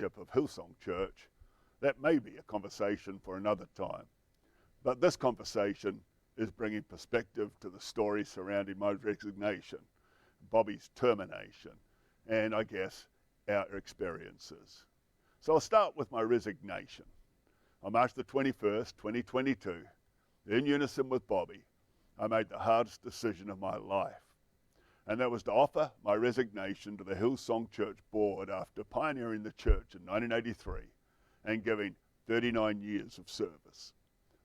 of Hillsong Church, that may be a conversation for another time. But this conversation is bringing perspective to the story surrounding my resignation, Bobby's termination, and I guess our experiences. So I'll start with my resignation. On March the 21st, 2022, in unison with Bobby, I made the hardest decision of my life. And that was to offer my resignation to the Hillsong Church board after pioneering the church in 1983 and giving 39 years of service.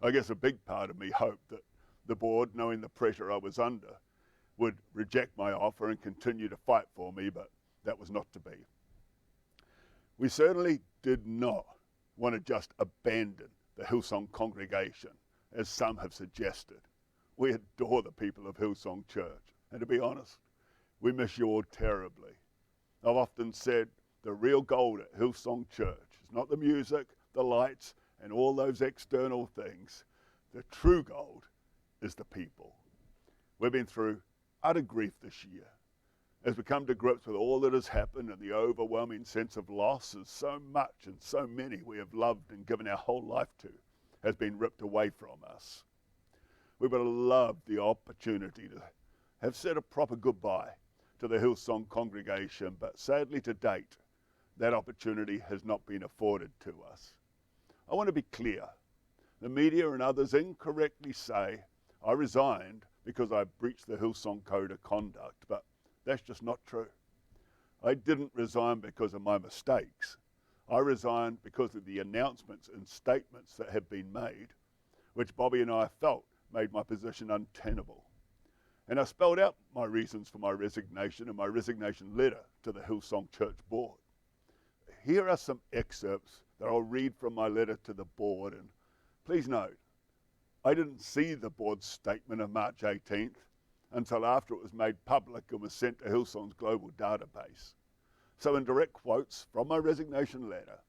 I guess a big part of me hoped that the board, knowing the pressure I was under, would reject my offer and continue to fight for me, but that was not to be. We certainly did not want to just abandon the Hillsong congregation, as some have suggested. We adore the people of Hillsong Church, and to be honest, we miss you all terribly. I've often said the real gold at Hillsong Church is not the music, the lights, and all those external things. The true gold is the people. We've been through utter grief this year as we come to grips with all that has happened, and the overwhelming sense of loss as so much and so many we have loved and given our whole life to has been ripped away from us. We would have loved the opportunity to have said a proper goodbye to the Hillsong congregation, but sadly to date, that opportunity has not been afforded to us. I want to be clear. The media and others incorrectly say I resigned because I breached the Hillsong Code of Conduct, but that's just not true. I didn't resign because of my mistakes. I resigned because of the announcements and statements that have been made, which Bobby and I felt made my position untenable. And I spelled out my reasons for my resignation in my resignation letter to the Hillsong Church board. Here are some excerpts that I'll read from my letter to the board, and please note, I didn't see the board's statement of March 18th until after it was made public and was sent to Hillsong's global database. So in direct quotes from my resignation letter,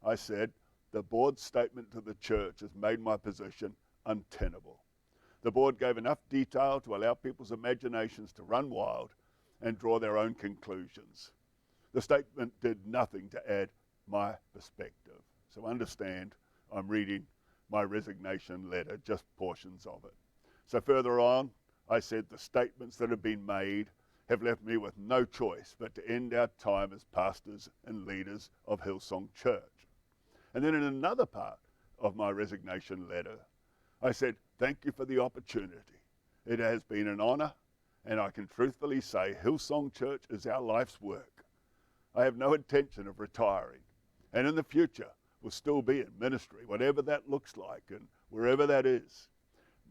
I said, the board's statement to the church has made my position untenable. The board gave enough detail to allow people's imaginations to run wild and draw their own conclusions. The statement did nothing to add my perspective. So understand, I'm reading my resignation letter, just portions of it. So further on, I said the statements that have been made have left me with no choice but to end our time as pastors and leaders of Hillsong Church. And then in another part of my resignation letter, I said, thank you for the opportunity. It has been an honor, and I can truthfully say Hillsong Church is our life's work. I have no intention of retiring, and in the future will still be in ministry, whatever that looks like and wherever that is.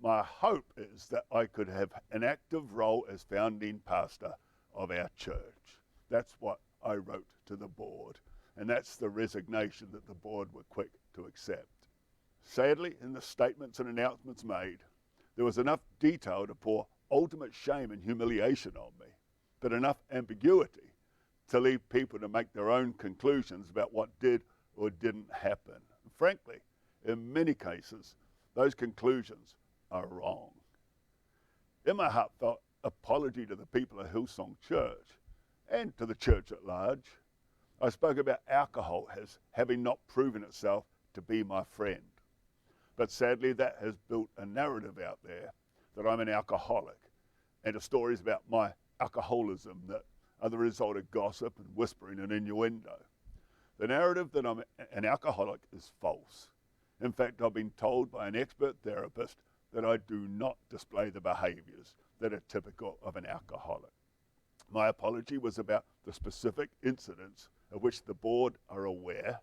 My hope is that I could have an active role as founding pastor of our church. That's what I wrote to the board, and that's the resignation that the board were quick to accept. Sadly, in the statements and announcements made, there was enough detail to pour ultimate shame and humiliation on me, but enough ambiguity to leave people to make their own conclusions about what did or didn't happen. Frankly, in many cases, those conclusions are wrong. In my heartfelt apology to the people of Hillsong Church and to the church at large, I spoke about alcohol as having not proven itself to be my friend. But sadly, that has built a narrative out there that I'm an alcoholic, and the stories about my alcoholism that are the result of gossip and whispering and innuendo. The narrative that I'm an alcoholic is false. In fact, I've been told by an expert therapist that I do not display the behaviors that are typical of an alcoholic. My apology was about the specific incidents of which the board are aware,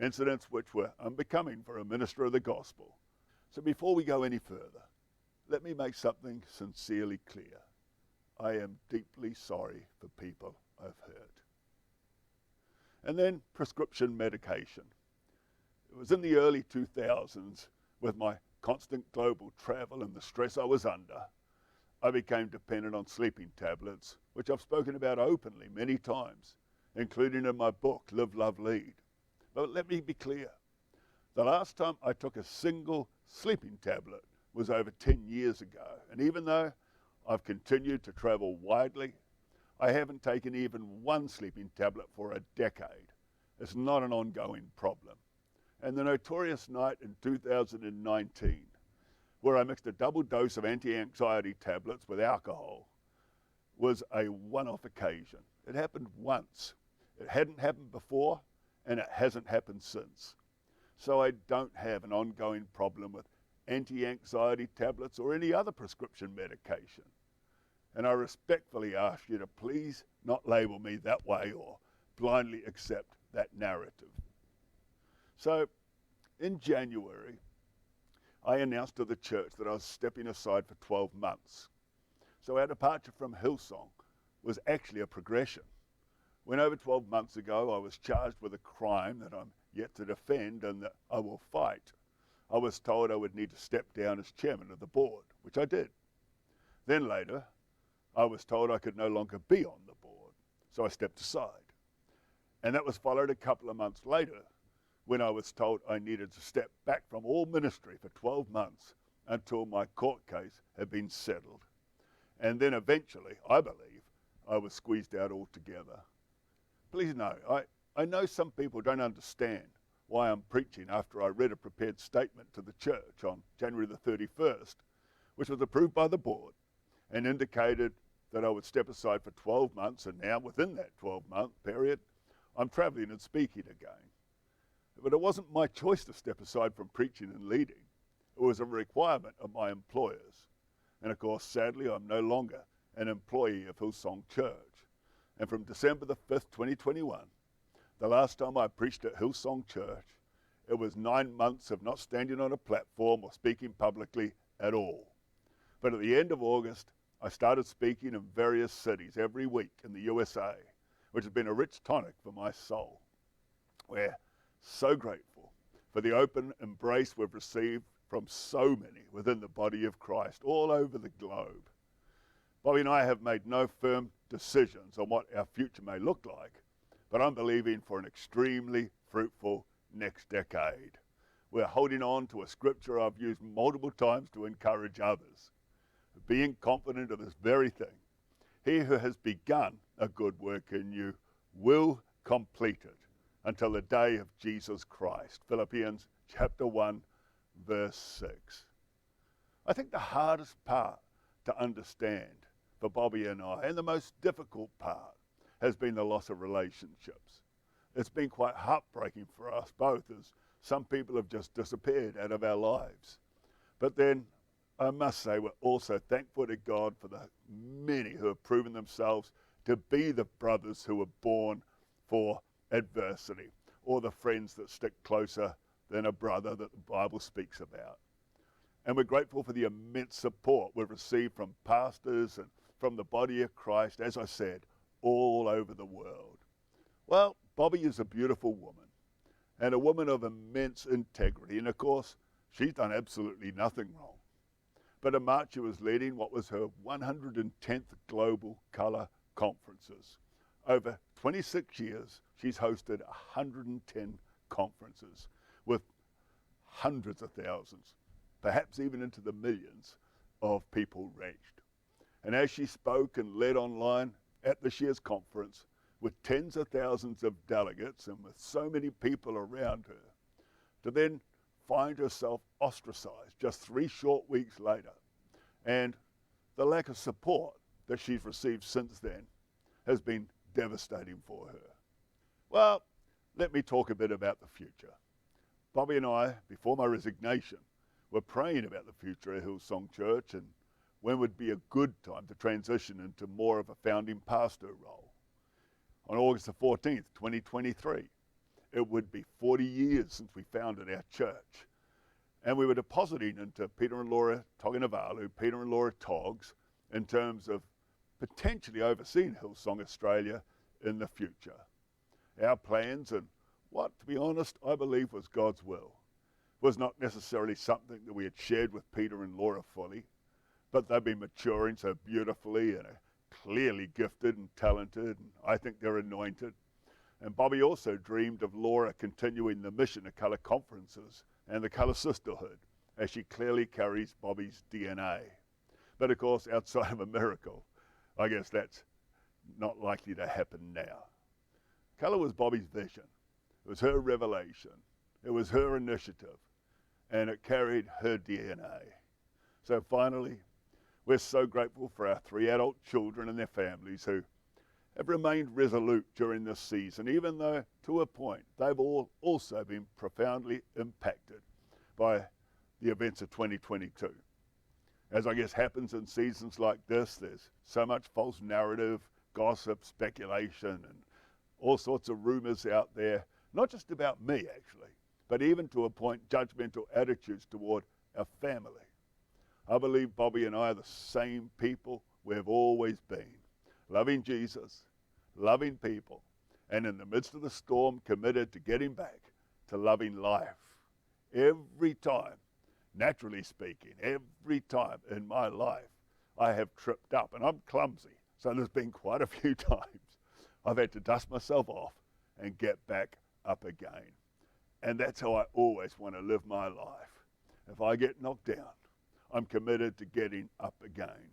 incidents which were unbecoming for a minister of the gospel. So before we go any further, let me make something sincerely clear. I am deeply sorry for people I've hurt. And then prescription medication. It was in the early 2000s, with my constant global travel and the stress I was under, I became dependent on sleeping tablets, which I've spoken about openly many times, including in my book, Live, Love, Lead. But let me be clear. The last time I took a single sleeping tablet was over 10 years ago. And even though I've continued to travel widely, I haven't taken even one sleeping tablet for a decade, It's not an ongoing problem. And the notorious night in 2019, where I mixed a double dose of anti-anxiety tablets with alcohol, was a one-off occasion. It happened once. It hadn't happened before, and it hasn't happened since. So I don't have an ongoing problem with anti-anxiety tablets or any other prescription medication. And I respectfully ask you to please not label me that way or blindly accept that narrative. So in January, I announced to the church that I was stepping aside for 12 months. So our departure from Hillsong was actually a progression. When over 12 months ago I was charged with a crime that I'm yet to defend and that I will fight, I was told I would need to step down as chairman of the board, which I did. Then later, I was told I could no longer be on the board, so I stepped aside. And that was followed a couple of months later when I was told I needed to step back from all ministry for 12 months until my court case had been settled. And then eventually, I believe, I was squeezed out altogether. Please know, I know some people don't understand why I'm preaching after I read a prepared statement to the church on January the 31st, which was approved by the board and indicated that I would step aside for 12 months, and now within that 12-month period, I'm traveling and speaking again. But it wasn't my choice to step aside from preaching and leading. It was a requirement of my employers. And of course, sadly, I'm no longer an employee of Hillsong Church. And from December the 5th, 2021, the last time I preached at Hillsong Church, it was 9 months of not standing on a platform or speaking publicly at all. But at the end of August, I started speaking in various cities every week in the USA, which has been a rich tonic for my soul. We're so grateful for the open embrace we've received from so many within the body of Christ all over the globe. Bobby and I have made no firm decisions on what our future may look like, but I'm believing for an extremely fruitful next decade. We're holding on to a scripture I've used multiple times to encourage others. Being confident of this very thing, he who has begun a good work in you will complete it until the day of Jesus Christ. Philippians chapter 1, verse 6. I think the hardest part to understand for Bobby and I, and the most difficult part, has been the loss of relationships. It's been quite heartbreaking for us both, as some people have just disappeared out of our lives. But then I must say we're also thankful to God for the many who have proven themselves to be the brothers who were born for adversity, or the friends that stick closer than a brother that the Bible speaks about. And we're grateful for the immense support we've received from pastors and from the body of Christ, as I said, all over the world. Well, Bobby is a beautiful woman, and a woman of immense integrity. And of course, she's done absolutely nothing wrong. But in March, she was leading what was her 110th Global Colour Conferences. Over 26 years, she's hosted 110 conferences with hundreds of thousands, perhaps even into the millions of people reached. And as she spoke and led online at this year's conference, with tens of thousands of delegates and with so many people around her, to then find herself ostracized just 3 short weeks later. And the lack of support that she's received since then has been devastating for her. Well, let me talk a bit about the future. Bobby and I, before my resignation, were praying about the future at Hillsong Church and when would be a good time to transition into more of a founding pastor role. On August the 14th, 2023, it would be 40 years since we founded our church. And we were depositing into Peter and Laura Toginavalu, Peter and Laura Togs, in terms of potentially overseeing Hillsong Australia in the future. Our plans and what, to be honest, I believe was God's will, was not necessarily something that we had shared with Peter and Laura fully, but they've been maturing so beautifully and are clearly gifted and talented, and I think they're anointed. And Bobby also dreamed of Laura continuing the mission of Colour Conferences and the Colour Sisterhood, as she clearly carries Bobby's DNA. But of course, outside of a miracle, I guess that's not likely to happen now. Colour was Bobby's vision, It was her revelation. It was her initiative. And it carried her DNA. So finally, we're so grateful for our 3 adult children and their families who have remained resolute during this season, even though, to a point, they've all also been profoundly impacted by the events of 2022. As I guess happens in seasons like this, there's so much false narrative, gossip, speculation, and all sorts of rumors out there, not just about me actually, but even to a point, judgmental attitudes toward our family. I believe Bobby and I are the same people we've always been, loving Jesus, loving people, and in the midst of the storm, committed to getting back to loving life. Every time, naturally speaking, every time in my life, I have tripped up, and I'm clumsy, so there's been quite a few times I've had to dust myself off and get back up again. And that's how I always want to live my life. If I get knocked down, I'm committed to getting up again.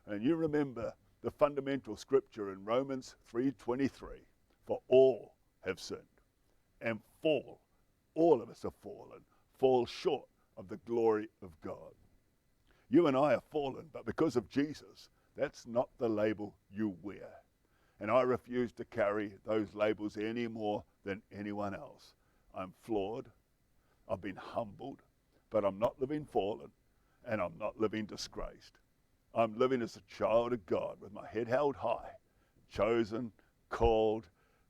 And you remember the fundamental scripture in Romans 3:23, for all have sinned and fall, all of us have fallen, fall short of the glory of God. You and I have fallen, but because of Jesus, that's not the label you wear. And I refuse to carry those labels any more than anyone else. I'm flawed, I've been humbled, but I'm not living fallen, and I'm not living disgraced. I'm living as a child of God with my head held high, chosen, called,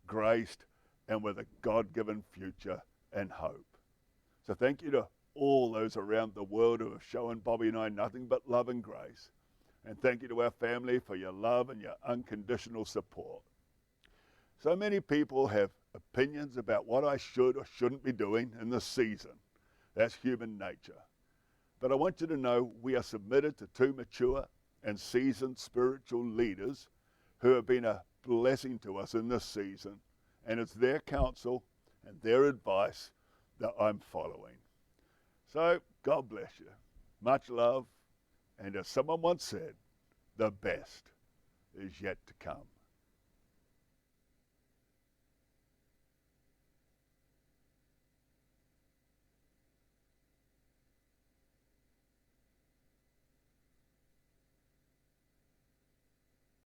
graced, and with a God-given future and hope. So thank you to all those around the world who have shown Bobby and I nothing but love and grace. And thank you to our family for your love and your unconditional support. So many people have opinions about what I should or shouldn't be doing in this season. That's human nature. But I want you to know we are submitted to 2 mature and seasoned spiritual leaders who have been a blessing to us in this season. And it's their counsel and their advice that I'm following. So God bless you. Much love. And as someone once said, the best is yet to come.